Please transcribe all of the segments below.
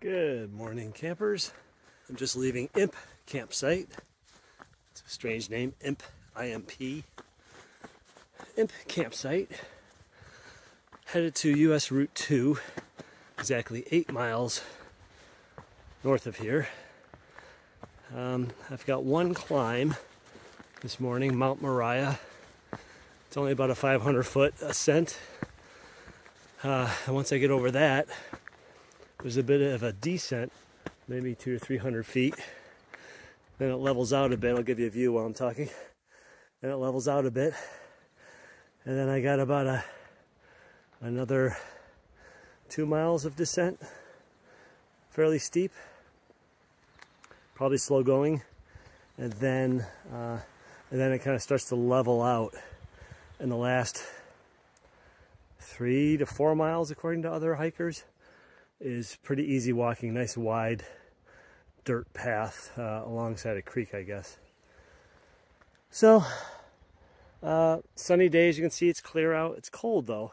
Good morning, campers. I'm just leaving Imp campsite. It's a strange name, Imp, I-M-P. Imp campsite. Headed to US Route 2, exactly 8 miles north of here. I've got one climb this morning, Mount Mariah. It's only about a 500-foot ascent. And once I get over that, there's a bit of a descent, maybe 200 or 300 feet. Then it levels out a bit. I'll give you a view while I'm talking. Then it levels out a bit. And then I got about another 2 miles of descent. Fairly steep. Probably slow going. And then it kind of starts to level out in the last 3 to 4 miles, according to other hikers. Is pretty easy walking, nice wide dirt path alongside a creek, I guess. So, sunny days, you can see it's clear out. It's cold though.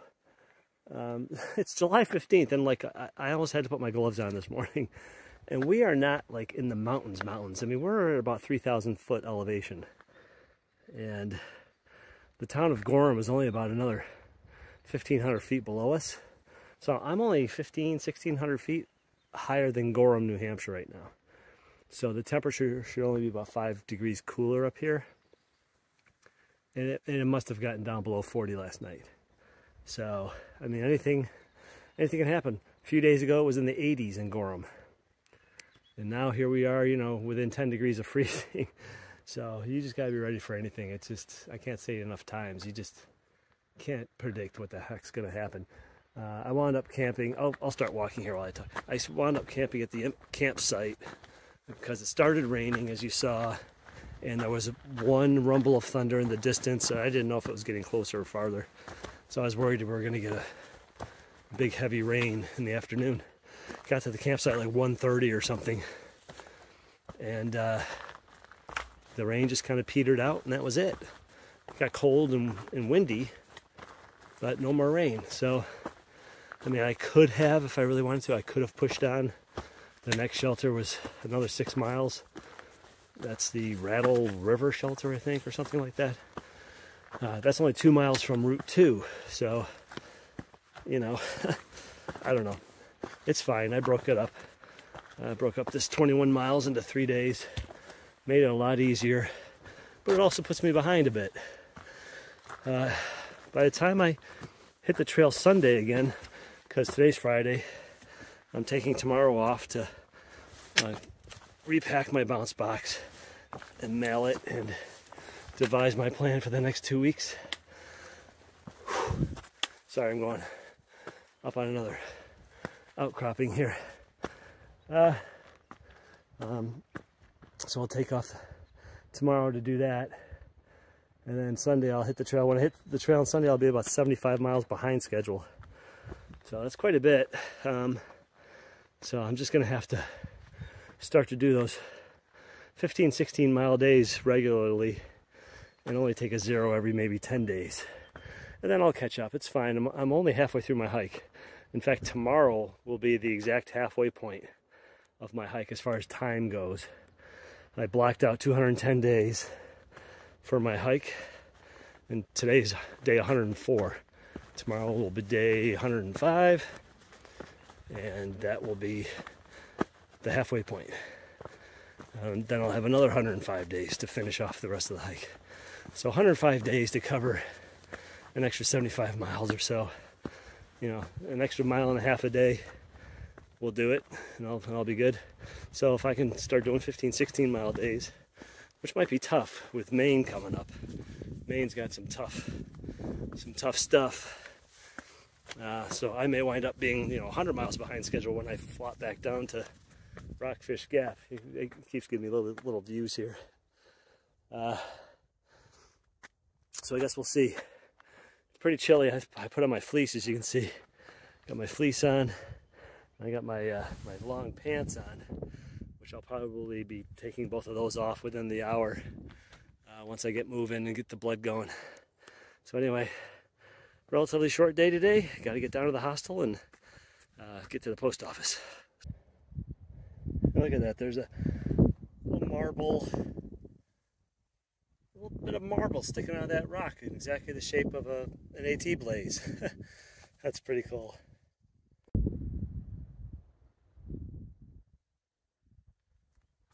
It's July 15th, and like I almost had to put my gloves on this morning. And we are not like in the mountains. I mean, we're at about 3,000 foot elevation. And the town of Gorham is only about another 1,500 feet below us. So I'm only 1,600 feet higher than Gorham, New Hampshire right now. So the temperature should only be about 5 degrees cooler up here. And it must have gotten down below 40 last night. So, I mean, anything can happen. A few days ago it was in the 80s in Gorham. And now here we are, you know, within 10 degrees of freezing. So you just gotta be ready for anything. It's just, I can't say it enough times. You just can't predict what the heck's gonna happen. I wound up camping. I'll start walking here while I talk. I wound up camping at the campsite because it started raining, as you saw, and there was one rumble of thunder in the distance. I didn't know if it was getting closer or farther, so I was worried we were going to get a big heavy rain in the afternoon. Got to the campsite like 1:30 or something, and the rain just kind of petered out, and that was it. It got cold and windy, but no more rain. So I mean, I could have, if I really wanted to, I could have pushed on. The next shelter was another 6 miles. That's the Rattle River shelter, I think, or something like that. That's only 2 miles from Route 2. So, you know, I don't know. It's fine. I broke it up. I broke up this 21 miles into 3 days. Made it a lot easier. But it also puts me behind a bit. By the time I hit the trail Sunday again, because today's Friday, I'm taking tomorrow off to repack my bounce box and mail it and devise my plan for the next 2 weeks. Whew. Sorry, I'm going up on another outcropping here. So I'll take off tomorrow to do that. And then Sunday I'll hit the trail. When I hit the trail on Sunday, I'll be about 75 miles behind schedule. So that's quite a bit. So I'm just going to have to start to do those 15, 16 mile days regularly and only take a 0 every maybe 10 days. And then I'll catch up. It's fine. I'm only halfway through my hike. In fact, tomorrow will be the exact halfway point of my hike as far as time goes. I blocked out 210 days for my hike, and today's day 104. Tomorrow will be day 105, and that will be the halfway point. Then I'll have another 105 days to finish off the rest of the hike. So 105 days to cover an extra 75 miles or so. You know, an extra mile and a half a day will do it, and I'll be good. So if I can start doing 15, 16 mile days, which might be tough with Maine coming up. Maine's got some tough stuff. So I may wind up being, 100 miles behind schedule when I flop back down to Rockfish Gap. It keeps giving me little views here. So I guess we'll see. It's pretty chilly. I put on my fleece, as you can see. Got my fleece on. I got my my long pants on, which I'll probably be taking both of those off within the hour once I get moving and get the blood going. So anyway, relatively short day today. Got to get down to the hostel and get to the post office. Look at that, there's a little marble, a little bit of marble sticking out of that rock, in exactly the shape of an AT blaze. That's pretty cool.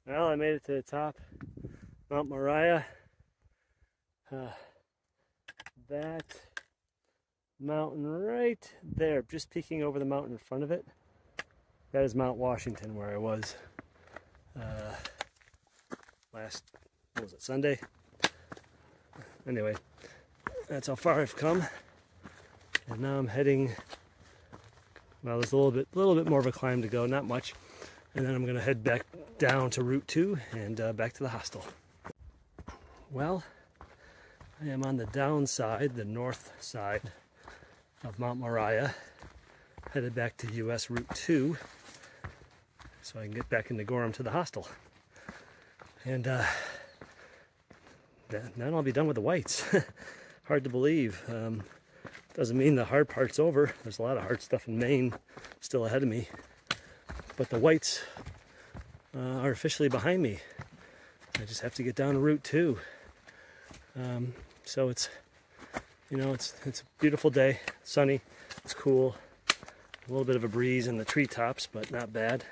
Well, I made it to the top, Mount Mariah. That mountain right there, just peeking over the mountain in front of it, that is Mount Washington, where I was last, what was it, Sunday? Anyway, that's how far I've come. And now I'm heading, well, there's a little bit more of a climb to go, not much. And then I'm going to head back down to Route 2 and back to the hostel. Well, I am on the downside, the north side of Mount Mariah, headed back to US Route 2 so I can get back into Gorham to the hostel. And then I'll be done with the whites. Hard to believe. Doesn't mean the hard part's over. There's a lot of hard stuff in Maine still ahead of me. But the whites are officially behind me. I just have to get down to Route 2. So it's, you know, it's a beautiful day, sunny, it's cool, a little bit of a breeze in the treetops, but not bad.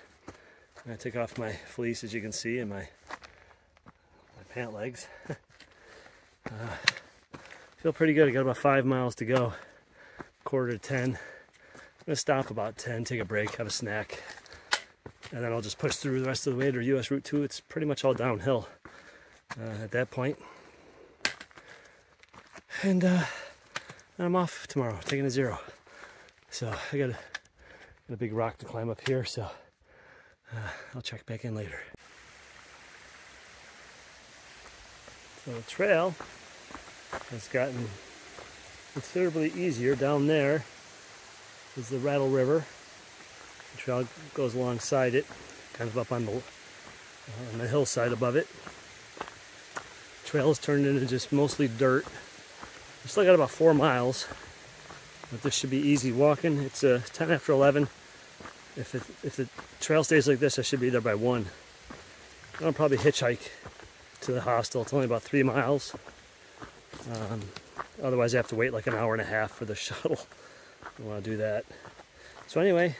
I take off my fleece, as you can see, and my pant legs. Feel pretty good. I got about 5 miles to go, 9:45. I'm gonna stop about 10, take a break, have a snack, and then I'll just push through the rest of the way to US Route 2. It's pretty much all downhill at that point. And I'm off tomorrow, taking a 0. So I got a big rock to climb up here, so I'll check back in later. So the trail has gotten considerably easier. Down there is the Rattle River. The trail goes alongside it, kind of up on the hillside above it. The trail has turned into just mostly dirt. We still got about 4 miles, but this should be easy walking. It's 10 after 11. If the trail stays like this, I should be there by 1. I'll probably hitchhike to the hostel. It's only about 3 miles. Otherwise, I have to wait like an hour and a half for the shuttle. I don't want to do that. So anyway,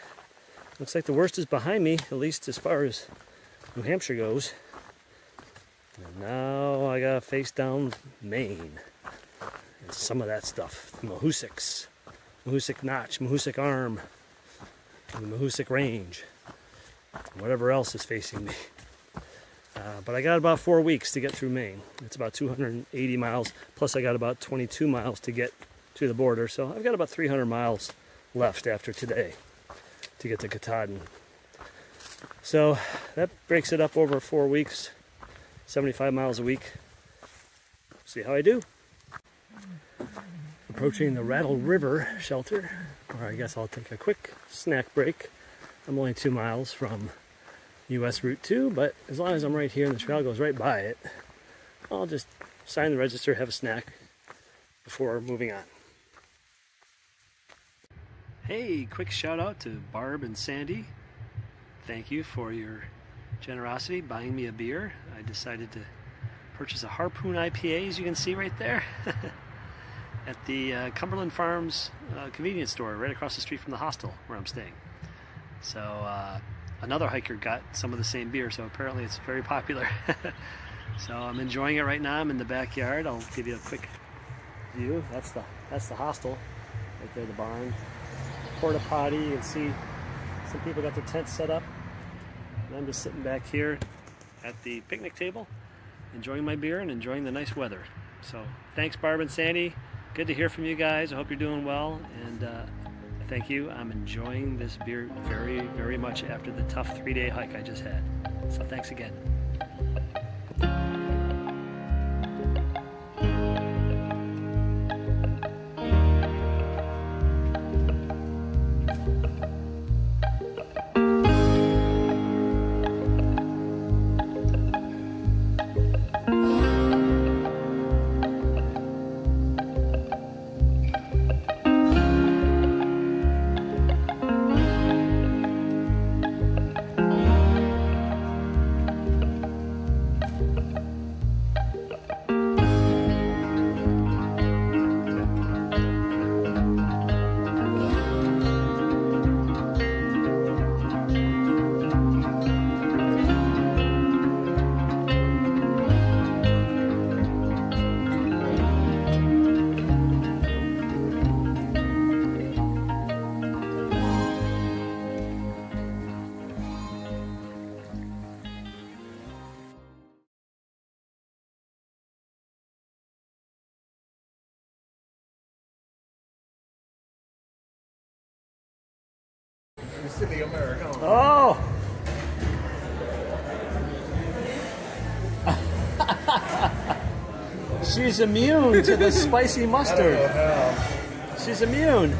looks like the worst is behind me, at least as far as New Hampshire goes. And now I gotta face down Maine. And some of that stuff. The Mahoosucs, Mahoosuc Notch, Mahoosuc Arm, and the Mahoosuc Range, and whatever else is facing me. But I got about 4 weeks to get through Maine. It's about 280 miles, plus I got about 22 miles to get to the border, so I've got about 300 miles left after today to get to Katahdin. So that breaks it up over 4 weeks, 75 miles a week. See how I do. Approaching the Rattle River shelter, or I guess I'll take a quick snack break. I'm only 2 miles from US Route 2, but as long as I'm right here and the trail goes right by it, I'll just sign the register, have a snack before moving on. Hey, quick shout out to Barb and Sandy. Thank you for your generosity buying me a beer. I decided to purchase a Harpoon IPA, as you can see right there, at the Cumberland Farms convenience store right across the street from the hostel where I'm staying. So another hiker got some of the same beer, so apparently it's very popular. So I'm enjoying it right now. I'm in the backyard. I'll give you a quick view. That's the hostel right there, the barn. Porta potty. You can see some people got their tents set up. And I'm just sitting back here at the picnic table, enjoying my beer and enjoying the nice weather. So thanks, Barb and Sandy. Good to hear from you guys. I hope you're doing well, and thank you. I'm enjoying this beer very, very much after the tough 3-day hike I just had. So thanks again. You see the Americano. Oh! She's immune to the spicy mustard. I don't know how. She's immune.